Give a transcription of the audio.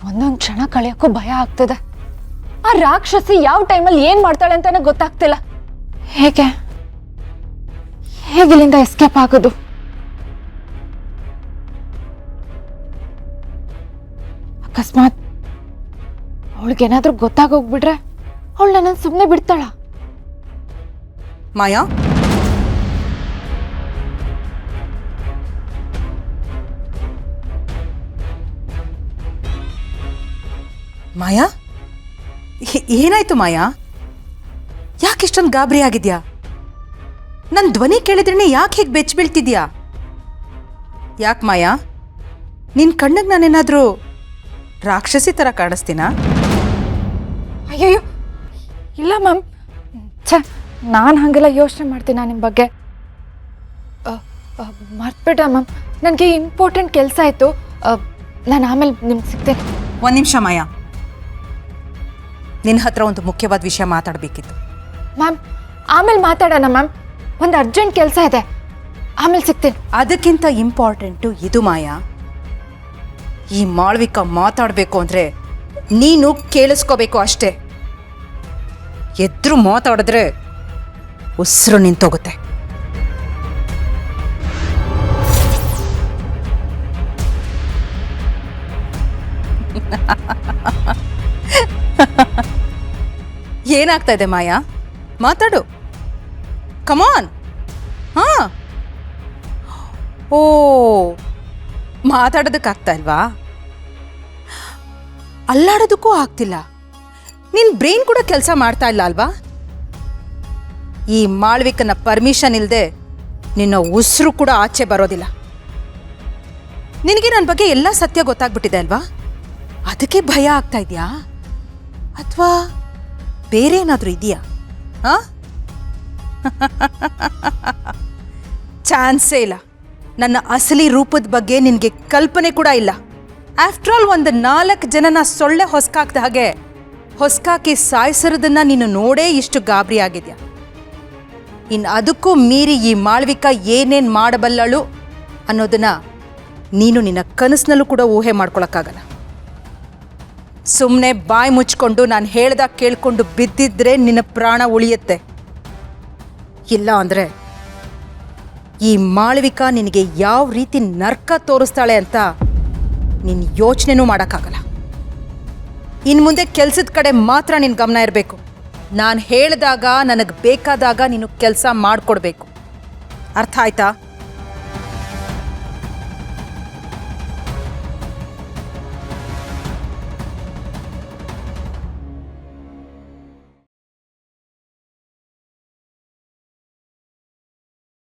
ಒಂದೊಂದು ಕ್ಷಣ ಕಳೆಯೋಕ್ಕೂ ಭಯ ಆಗ್ತದೆ. ಆ ರಾಕ್ಷಸಿ ಯಾವ ಟೈಮಲ್ಲಿ ಏನ್ ಮಾಡ್ತಾಳೆ ಅಂತಾನೆ ಗೊತ್ತಾಗ್ತಿಲ್ಲ. ಹೇಗಿಲ್ಲಿಂದ ಎಸ್ಕೇಪ್ ಆಗೋದು? ಅಕಸ್ಮಾತ್ ಅವಳಿಗೇನಾದ್ರೂ ಗೊತ್ತಾಗೋಗ್ಬಿಟ್ರೆ ಅವಳು ನನ್ನನ್ನು ಸುಮ್ಮನೆ ಬಿಡ್ತಾಳ? ಮಾಯಾ, ಮಾಯಾ, ಏನಾಯ್ತು ಮಾಯಾ? ಯಾಕಿಷ್ಟೊಂದು ಗಾಬರಿ ಆಗಿದ್ಯಾ? ನನ್ನ ಧ್ವನಿ ಕೇಳಿದ್ರೇನೆ ಯಾಕೆ ಹೇಗೆ ಬೆಚ್ಚ ಬೀಳ್ತಿದ್ಯಾ? ಯಾಕೆ ಮಾಯಾ, ನಿನ್ನ ಕಣ್ಣಿಗೆ ನಾನೇನಾದರೂ ರಾಕ್ಷಸಿ ಥರ ಕಾಣಿಸ್ತೀನಾ? ಅಯ್ಯಯ್ಯೋ ಇಲ್ಲ ಮ್ಯಾಮ್. ನಾನು ಹಾಗೆಲ್ಲ ಯೋಚನೆ ಮಾಡ್ತೀನ ನಿಮ್ಮ ಬಗ್ಗೆ. ಮರ್ತ್ಬಿಟ್ಟ ಮ್ಯಾಮ್, ನನಗೆ ಇಂಪಾರ್ಟೆಂಟ್ ಕೆಲಸ ಆಯಿತು. ನಾನು ಆಮೇಲೆ ನಿಮ್ಗೆ ಸಿಗ್ತೇನೆ. ಒಂದು ನಿಮಿಷ ಮಾಯಾ, ನಿನ್ನ ಹತ್ರ ಒಂದು ಮುಖ್ಯವಾದ ವಿಷಯ ಮಾತಾಡಬೇಕಿತ್ತು. ಮ್ಯಾಮ್ ಆಮೇಲೆ ಮಾತಾಡೋಣ ಮ್ಯಾಮ್, ಒಂದು ಅರ್ಜೆಂಟ್ ಕೆಲಸ ಇದೆ, ಆಮೇಲೆ ಸಿಗ್ತೀನಿ. ಅದಕ್ಕಿಂತ ಇಂಪಾರ್ಟೆಂಟು ಇದು ಮಾಯಾ. ಈ ಮಾಳ್ವಿಕಾ ಮಾತಾಡಬೇಕು ಅಂದರೆ ನೀನು ಕೇಳಿಸ್ಕೋಬೇಕು ಅಷ್ಟೇ. ಎದ್ರು ಮಾತಾಡಿದ್ರೆ ಉಸಿರು ನಿಂತೋಗುತ್ತೆ. ಏನಾಗ್ತಾ ಇದೆ ಮಾಯಾ? ಮಾತಾಡು, ಕಮಾನ್. ಹಾ, ಓ, ಮಾತಾಡೋದಕ್ಕಾಗ್ತಾ ಇಲ್ವಾ? ಅಲ್ಲಾಡೋದಕ್ಕೂ ಆಗ್ತಿಲ್ಲ. ನಿನ್ನ ಬ್ರೈನ್ ಕೂಡ ಕೆಲಸ ಮಾಡ್ತಾ ಇಲ್ಲ ಅಲ್ವಾ? ಈ ಮಾಳ್ವಿಕನ ಪರ್ಮಿಷನ್ ಇಲ್ಲದೆ ನಿನ್ನ ಉಸಿರು ಕೂಡ ಆಚೆ ಬರೋದಿಲ್ಲ. ನಿನಗೆ ನನ್ನ ಬಗ್ಗೆ ಎಲ್ಲ ಸತ್ಯ ಗೊತ್ತಾಗ್ಬಿಟ್ಟಿದೆ ಅಲ್ವಾ? ಅದಕ್ಕೆ ಭಯ ಆಗ್ತಾ ಇದೆಯಾ? ಅಥವಾ ಬೇರೆ ಏನಾದರೂ ಇದೆಯಾ? ಹಾಂ, ಚಾನ್ಸೇ ಇಲ್ಲ. ನನ್ನ ಅಸಲಿ ರೂಪದ ಬಗ್ಗೆ ನಿನಗೆ ಕಲ್ಪನೆ ಕೂಡ ಇಲ್ಲ. ಆಫ್ಟರ್ ಆಲ್, ಒಂದು 4 ಜನನ ಸೊಳ್ಳೆ ಹೊಸ್ಕಾಕ್ದ ಹಾಗೆ ಹೊಸ್ಕಾಕಿ ಸಾಯಿಸಿರೋದನ್ನ ನೀನು ನೋಡೇ ಇಷ್ಟು ಗಾಬರಿ ಆಗಿದ್ಯಾ. ಇನ್ನು ಅದಕ್ಕೂ ಮೀರಿ ಈ ಮಾಳ್ವಿಕಾ ಏನೇನು ಮಾಡಬಲ್ಲಳು ಅನ್ನೋದನ್ನ ನೀನು ನಿನ್ನ ಕನಸಿನಲ್ಲೂ ಕೂಡ ಊಹೆ ಮಾಡ್ಕೊಳಕ್ಕಾಗಲ್ಲ. ಸುಮ್ಮನೆ ಬಾಯಿ ಮುಚ್ಕೊಂಡು ನಾನು ಹೇಳ್ದಾಗ ಕೇಳ್ಕೊಂಡು ಬಿದ್ದಿದ್ರೆ ನಿನ್ನ ಪ್ರಾಣ ಉಳಿಯುತ್ತೆ. ಇಲ್ಲ ಅಂದರೆ ಈ ಮಾಳ್ವಿಕಾ ನಿನಗೆ ಯಾವ ರೀತಿ ನರ್ಕ ತೋರಿಸ್ತಾಳೆ ಅಂತ ನೀನು ಯೋಚನೆನೂ ಮಾಡೋಕ್ಕಾಗಲ್ಲ. ಇನ್ನು ಮುಂದೆ ಕೆಲಸದ ಕಡೆ ಮಾತ್ರ ನಿನ್ನ ಗಮನ ಇರಬೇಕು. ನಾನು ಹೇಳಿದಾಗ, ನನಗೆ ಬೇಕಾದಾಗ ನೀನು ಕೆಲಸ ಮಾಡಿಕೊಡ್ಬೇಕು. ಅರ್ಥ ಆಯ್ತಾ?